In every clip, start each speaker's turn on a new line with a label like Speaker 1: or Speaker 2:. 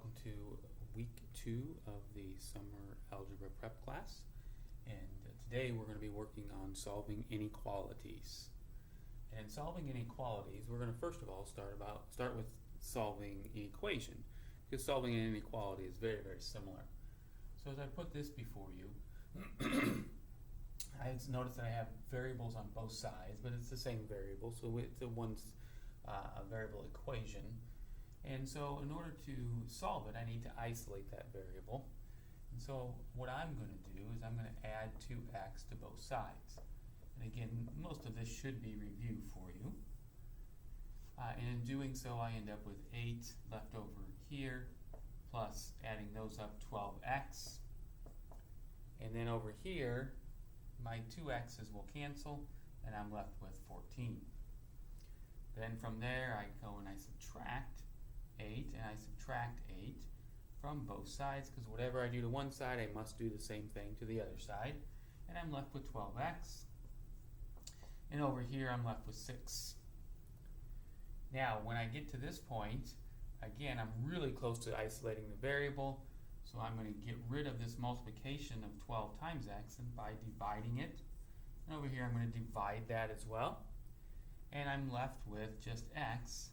Speaker 1: welcome to week 2 of the summer algebra prep class. And today we're going to be working on solving inequalities. And in solving inequalities, we're going to first of all start with solving an equation, because solving an inequality is very, very similar. So as I put this before you, I notice that I have variables on both sides, but it's the same variable, so it's a variable equation. And so in order to solve it, I need to isolate that variable. And so what I'm going to do is I'm going to add 2x to both sides. And again, most of this should be review for you. And in doing so, I end up with 8 left over here, plus adding those up, 12x. And then over here, my 2x's will cancel, and I'm left with 14. Then from there, I go and I subtract 8, and I subtract 8 from both sides, because whatever I do to one side, I must do the same thing to the other side. And I'm left with 12x. And over here, I'm left with 6. Now, when I get to this point, again, I'm really close to isolating the variable, so I'm going to get rid of this multiplication of 12 times x and by dividing it. And over here, I'm going to divide that as well. And I'm left with just x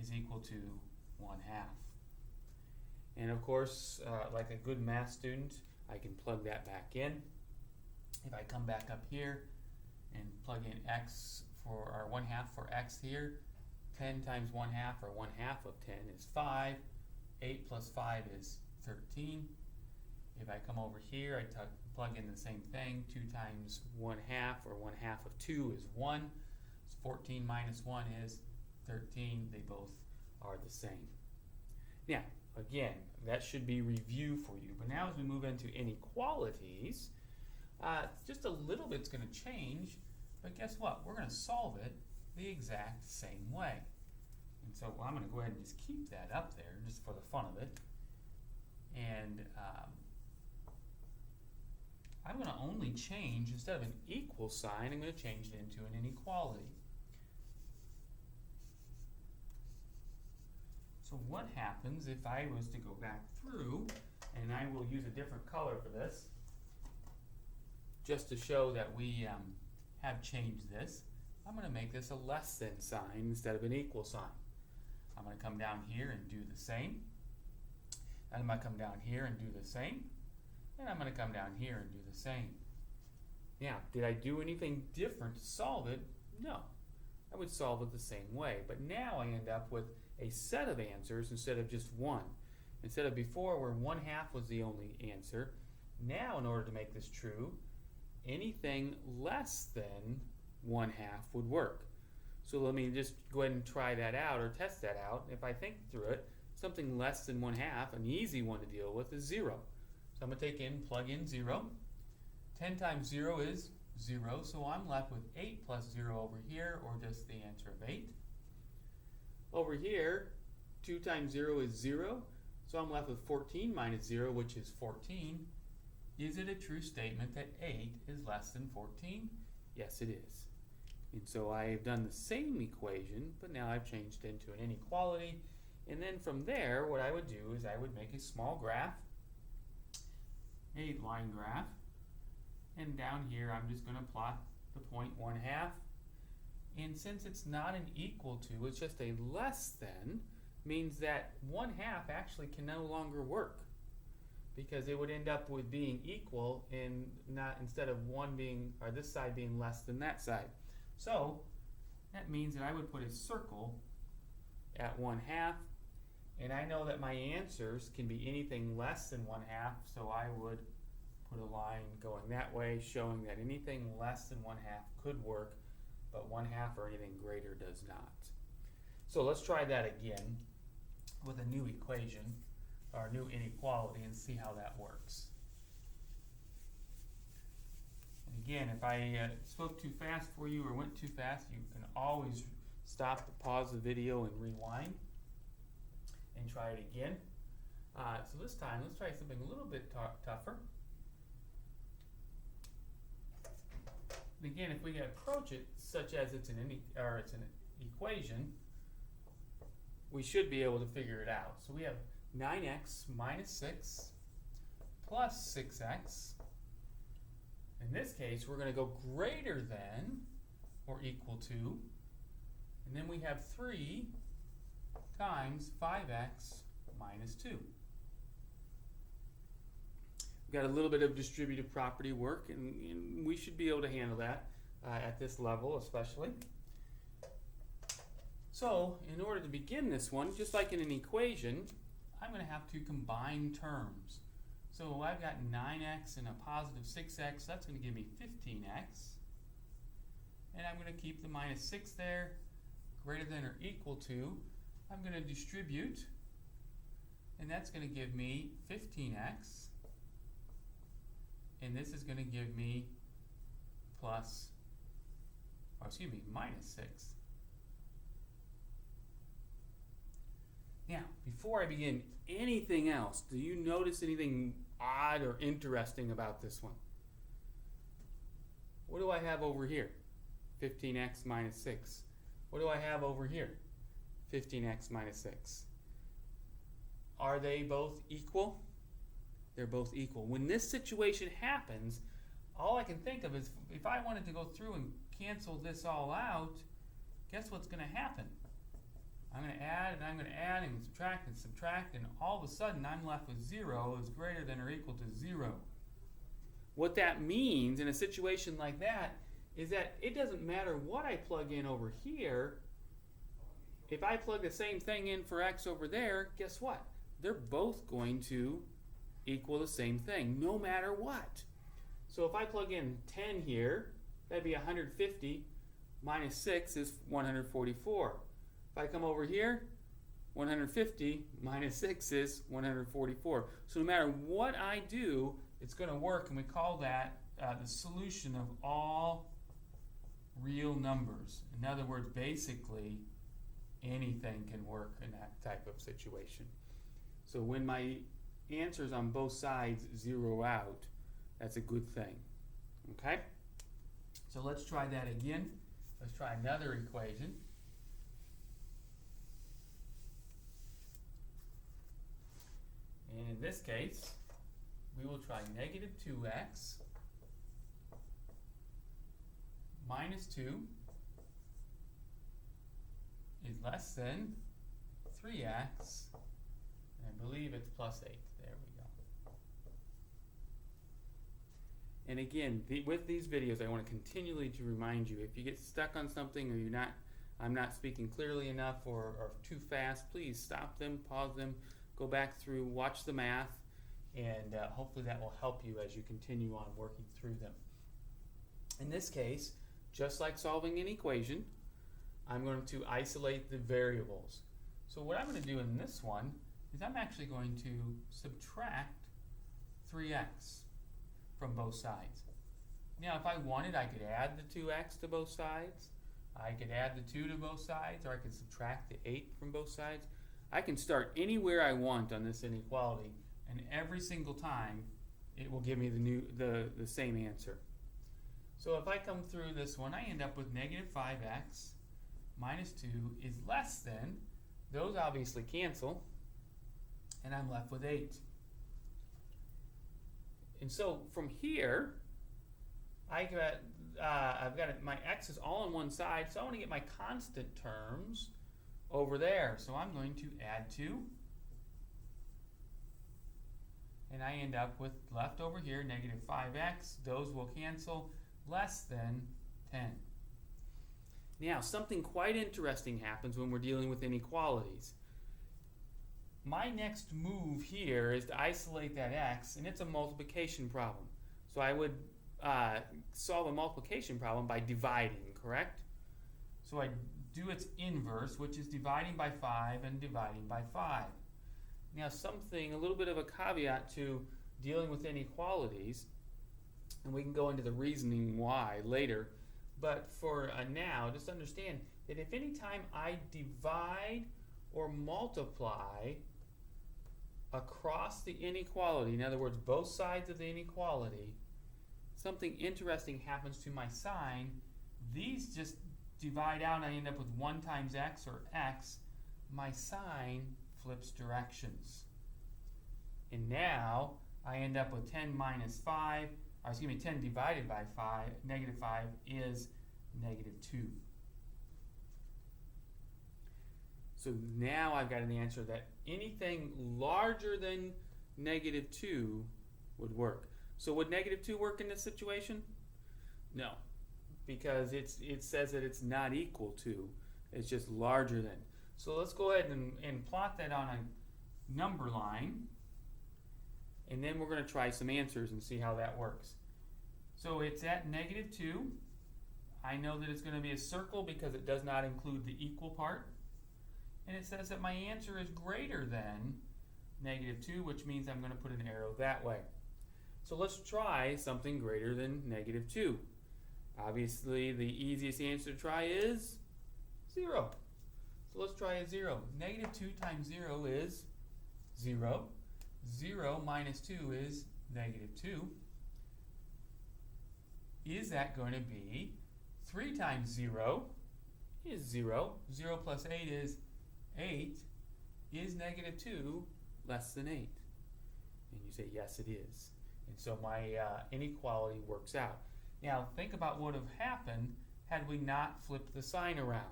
Speaker 1: is equal to 1/2. And of course, like a good math student, I can plug that back in. If I come back up here and plug in x for our 1/2 for x here, 10 times 1/2 or 1/2 of 10 is 5. 8 plus 5 is 13. If I come over here, I plug in the same thing. 2 times 1/2 or 1/2 of 2 is 1. So 14 minus 1 is 13. They both are the same. Now, again, that should be review for you. But now as we move into inequalities, just a little bit's going to change. But guess what? We're going to solve it the exact same way. And so I'm going to go ahead and just keep that up there just for the fun of it. And I'm going to only change, instead of an equal sign, I'm going to change it into an inequality. So what happens if I was to go back through, and I will use a different color for this, just to show that we have changed this. I'm going to make this a less than sign instead of an equal sign. I'm going to come down here and do the same. And I'm going to come down here and do the same. And I'm going to come down here and do the same. Now, did I do anything different to solve it? No. I would solve it the same way. But now I end up with a set of answers instead of just one. Instead of before where 1/2 was the only answer, now in order to make this true, anything less than 1/2 would work. So let me just go ahead and try that out or test that out. If I think through it, something less than 1/2, an easy one to deal with, is 0. So I'm going to plug in 0. 10 times 0 is 0, so I'm left with 8 plus 0 over here, or just the answer of 8. Over here, 2 times 0 is 0, so I'm left with 14 minus 0, which is 14. Is it a true statement that 8 is less than 14? Yes, it is. And so I've done the same equation, but now I've changed it into an inequality. And then from there, what I would do is I would make a small graph, a line graph, and down here I'm just going to plot the point 1/2. And since it's not an equal to, it's just a less than, means that 1/2 actually can no longer work, because it would end up with being equal and not, instead of one being, or this side being less than that side. So that means that I would put a circle at 1/2, and I know that my answers can be anything less than 1/2, so I would put a line going that way, showing that anything less than 1/2 could work, but 1/2 or anything greater does not. So let's try that again with a new equation, or new inequality, and see how that works. And again, if I spoke too fast for you or went too fast, you can always stop, pause the video, and rewind and try it again. So this time, let's try something a little bit tougher. And again, if we approach it such as it's an equation, we should be able to figure it out. So we have 9x minus 6 plus 6x. In this case, we're going to go greater than or equal to, and then we have 3 times 5x minus 2. We've got a little bit of distributive property work, and we should be able to handle that at this level especially. So, in order to begin this one, just like in an equation, I'm going to have to combine terms. So I've got 9x and a positive 6x, that's going to give me 15x. And I'm going to keep the minus 6 there, greater than or equal to. I'm going to distribute, and that's going to give me 15x. And this is going to give me minus 6. Now, before I begin anything else, do you notice anything odd or interesting about this one? What do I have over here? 15x minus 6. What do I have over here? 15x minus 6. Are they both equal? They're both equal. When this situation happens, all I can think of is if I wanted to go through and cancel this all out, guess what's going to happen? I'm going to add and I'm going to add and subtract, and all of a sudden I'm left with 0 is greater than or equal to 0. What that means in a situation like that is that it doesn't matter what I plug in over here. If I plug the same thing in for x over there, guess what? They're both going to equal the same thing, no matter what. So if I plug in 10 here, that'd be 150 minus 6 is 144. If I come over here, 150 minus 6 is 144. So no matter what I do, it's going to work, and we call that the solution of all real numbers. In other words, basically, anything can work in that type of situation. So when my answers on both sides zero out, that's a good thing. Okay? So let's try that again. Let's try another equation. And in this case, we will try negative 2x minus 2 is less than 3x, and I believe it's plus 8. There we go. And again, with these videos, I want to continually to remind you, if you get stuck on something or I'm not speaking clearly enough or too fast, please stop them, pause them, go back through, watch the math, and hopefully that will help you as you continue on working through them. In this case, just like solving an equation, I'm going to isolate the variables. So what I'm going to do in this one is I'm actually going to subtract 3x from both sides. Now if I wanted, I could add the 2x to both sides, I could add the 2 to both sides, or I could subtract the 8 from both sides. I can start anywhere I want on this inequality, and every single time it will give me the same answer. So if I come through this one, I end up with negative 5x minus 2 is less than, those obviously cancel, and I'm left with 8. And so from here, I've got my x is all on one side, so I want to get my constant terms over there. So I'm going to add 2, and I end up with, left over here, negative 5x. Those will cancel, less than 10. Now, something quite interesting happens when we're dealing with inequalities. My next move here is to isolate that x, and it's a multiplication problem. So I would solve a multiplication problem by dividing, correct? So I do its inverse, which is dividing by 5 and dividing by 5. Now a little bit of a caveat to dealing with inequalities, and we can go into the reasoning why later, but for now, just understand that if any time I divide or multiply across the inequality, in other words, both sides of the inequality, something interesting happens to my sign. These just divide out, and I end up with 1 times x, or x. My sign flips directions. And now I end up with 10 minus 5, or excuse me, 10 divided by 5, negative 5 is negative 2. So now I've got an answer that anything larger than negative 2 would work. So would negative 2 work in this situation? No, because it says that it's not equal to, it's just larger than. So let's go ahead and plot that on a number line, and then we're going to try some answers and see how that works. So it's at negative 2. I know that it's going to be a circle because it does not include the equal part. And it says that my answer is greater than negative 2, which means I'm going to put an arrow that way. So let's try something greater than negative 2. Obviously, the easiest answer to try is 0. So let's try a 0. Negative 2 times 0 is 0. 0 minus 2 is negative 2. Is that going to be 3 times 0 is 0. 0 plus 8 is 8. Is negative 2 less than 8? And you say, yes, it is. And so my inequality works out. Now, think about what would have happened had we not flipped the sign around.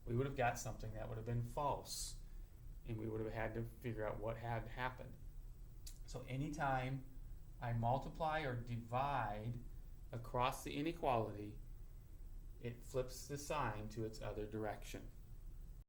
Speaker 1: We would have got something that would have been false. And we would have had to figure out what had happened. So anytime I multiply or divide across the inequality, it flips the sign to its other direction.